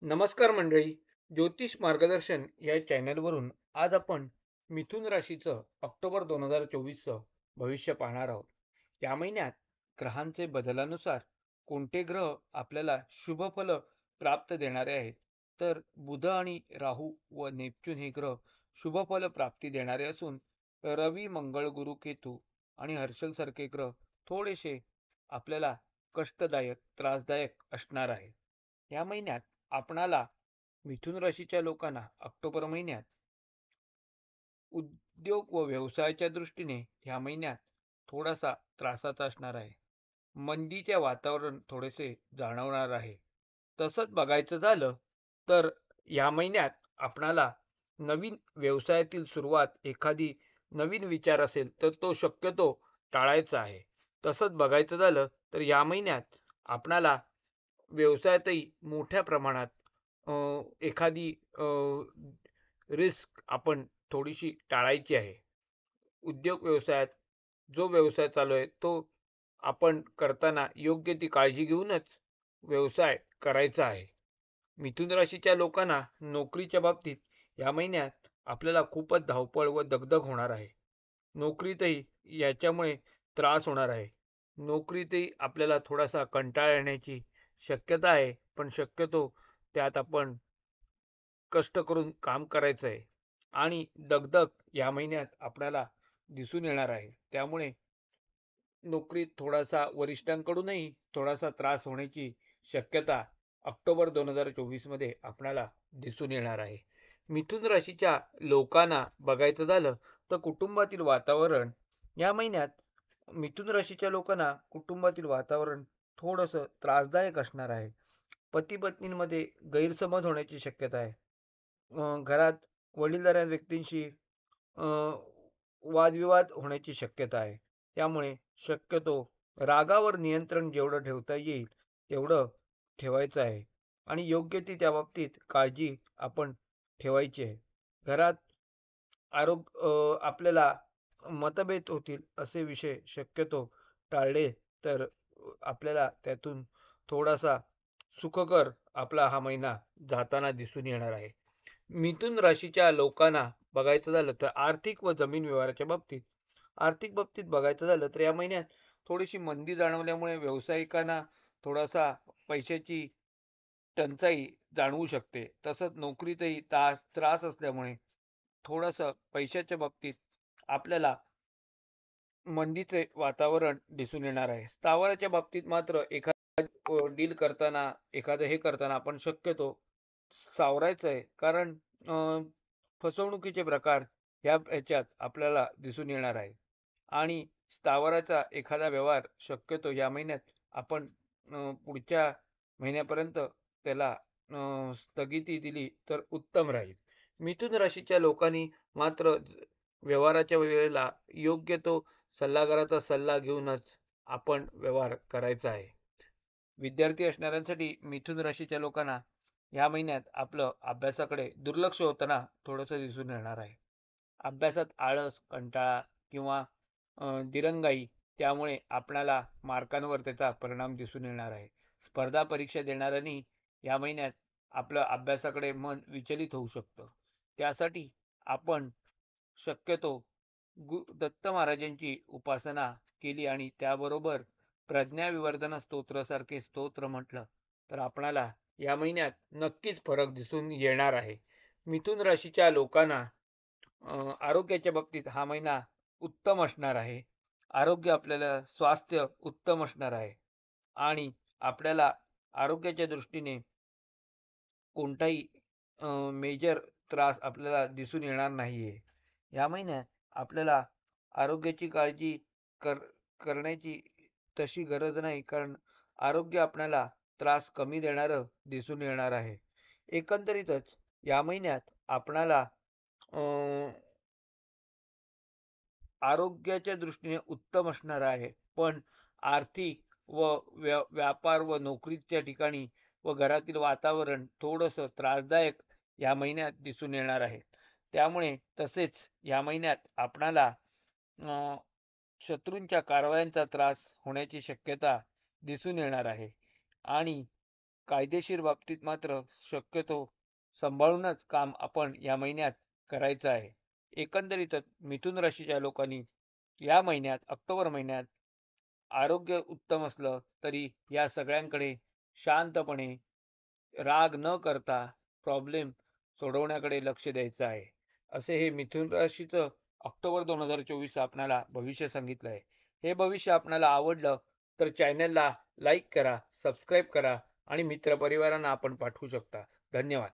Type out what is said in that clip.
नमस्कार मंडळी. ज्योतिष मार्गदर्शन या चॅनलवरून आज आपण मिथुन राशीचं ऑक्टोबर 2024चं भविष्य पाहणार आहोत. या महिन्यात ग्रहांचे बदलानुसार कोणते ग्रह आपल्याला शुभ फल प्राप्त देणारे आहेत, तर बुध आणि राहू व नेपच्यून हे ग्रह शुभ फल प्राप्ती देणारे असून रवी, मंगळ, गुरु, केतू आणि हर्षल सारखे ग्रह थोडेसे आपल्याला कष्टदायक, त्रासदायक असणार आहे. या महिन्यात आपणाला मिथुन राशीच्या लोकांना ऑक्टोबर महिन्यात उद्योग व व्यवसायाच्या दृष्टीने ह्या महिन्यात थोडासा त्रासाचा असणार आहे. मंदीचे वातावरण थोडेसे जाणवणार आहे. तसंच बघायचं झालं तर या महिन्यात आपणाला नवीन व्यवसायातील सुरुवात एखादी नवीन विचार असेल तर तो शक्यतो टाळायचा आहे. तसंच बघायचं झालं तर या महिन्यात आपणाला व्यवसायातही मोठ्या प्रमाणात एखादी रिस्क आपण थोडीशी टाळायची आहे. उद्योग व्यवसायात जो व्यवसाय चालू आहे तो आपण करताना योग्य ती काळजी घेऊनच व्यवसाय करायचा आहे. मिथुन राशीच्या लोकांना नोकरीच्या बाबतीत या महिन्यात आपल्याला खूपच धावपळ व दगदग होणार आहे. नोकरीतही याच्यामुळे त्रास होणार आहे. नोकरीतही आपल्याला थोडासा कंटाळा येण्याची शक्यता आहे, पण शक्यतो त्यात आपण कष्ट करून काम करायचं आहे आणि दगदग या महिन्यात आपल्याला दिसून येणार आहे. त्यामुळे नोकरीत थोडासा वरिष्ठांकडूनही थोडासा त्रास होण्याची शक्यता ऑक्टोबर 2024 मध्ये आपल्याला दिसून येणार आहे. मिथुन राशीच्या लोकांना बघायचं झालं तर कुटुंबातील वातावरण या महिन्यात मिथुन राशीच्या लोकांना कुटुंबातील वातावरण थोडंसं त्रासदायक असणार आहे. पती पत्नींमध्ये गैरसमज होण्याची शक्यता आहे. घरात वडीलधाऱ्या व्यक्तींशी अ, वादविवाद होण्याची शक्यता आहे. त्यामुळे शक्यतो रागावर नियंत्रण जेवढं ठेवता येईल तेवढं ठेवायचं आहे आणि योग्य ती त्या बाबतीत काळजी आपण ठेवायची आहे. घरात आपल्याला मतभेद होतील असे विषय शक्यतो टाळले तर आपल्याला त्यातून थोडासा सुखकर आपला हा महिना जाताना दिसून येणार आहे. मिथुन राशीच्या लोकांना बघायचं झालं तर आर्थिक व जमीन व्यवहाराच्या बाबतीत आर्थिक बाबतीत बघायचं झालं तर या महिन्यात थोडीशी मंदी जाणवल्यामुळे व्यावसायिकांना थोडासा पैशाची टंचाई जाणवू शकते. तसंच नोकरीतही त्रास असल्यामुळे थोडंसं पैशाच्या बाबतीत आपल्याला मंदीचे वातावरण दिसून येणार आहे. स्थावराच्या बाबतीत मात्र एखादं डील करताना एखादं हे करताना आपण शक्यतो सावरायचं आहे. कारण फसवणुकीचे प्रकार ह्याच्यात आपल्याला दिसून येणार आहे आणि स्थावराचा एखादा व्यवहार शक्यतो या महिन्यात आपण पुढच्या महिन्यापर्यंत त्याला स्थगिती दिली तर उत्तम राहील. मिथुन राशीच्या लोकांनी मात्र व्यवहाराच्या वेळेला योग्य तो सल्लागाराचा सल्ला घेऊनच आपण व्यवहार करायचा आहे. विद्यार्थी असणाऱ्यांसाठी मिथुन राशीच्या लोकांना या महिन्यात आपलं अभ्यासाकडे दुर्लक्ष होताना थोडंसं दिसून येणार आहे. अभ्यासात आळस, कंटाळा किंवा दिरंगाई त्यामुळे आपल्याला मार्कांवर त्याचा परिणाम दिसून येणार आहे. स्पर्धा परीक्षा देणाऱ्यांनी या महिन्यात आपलं अभ्यासाकडे मन विचलित होऊ शकतं. त्यासाठी आपण शक्यतो दत्त महाराजांची उपासना केली आणि त्याबरोबर प्रज्ञाविवर्धन स्तोत्र सारखे स्तोत्र म्हटलं तर आपणाला या महिन्यात नक्कीच फरक दिसून येणार आहे. मिथुन राशीच्या लोकांना आरोग्याच्या बाबतीत हा महिना उत्तम असणार आहे. आरोग्य आपल्याला स्वास्थ्य उत्तम असणार आहे आणि आपल्याला आरोग्याच्या दृष्टीने कोणताही मेजर त्रास आपल्याला दिसून येणार नाहीये. या महिन्यात आपल्याला आरोग्याची काळजी कर करण्याची तशी गरज नाही, कारण आरोग्य आपल्याला त्रास कमी देणारं दिसून येणार आहे. एकंदरीतच या महिन्यात आपणाला आरोग्याच्या दृष्टीने उत्तम असणार आहे. पण आर्थिक व व्यापार व नोकरीच्या ठिकाणी व घरातील वातावरण थोडंसं त्रासदायक या महिन्यात दिसून येणार आहे. त्यामुळे तसेच या महिन्यात आपणाला शत्रूंच्या कारवायांचा त्रास होण्याची शक्यता दिसून येणार आहे आणि कायदेशीर बाबतीत मात्र शक्यतो सांभाळूनच काम आपण या महिन्यात करायचं आहे. एकंदरीतच मिथुन राशीच्या लोकांनी या महिन्यात ऑक्टोबर महिन्यात आरोग्य उत्तम असलं तरी या सगळ्यांकडे शांतपणे राग न करता प्रॉब्लेम सोडवण्याकडे लक्ष द्यायचं आहे. असे हे मिथुन राशीचं ऑक्टोबर 2024 आपणाला भविष्य सांगितलं आहे. हे भविष्य आपणाला आवडलं तर चॅनलला लाईक करा, सबस्क्राईब करा आणि मित्रपरिवारांना आपण पाठवू शकता. धन्यवाद.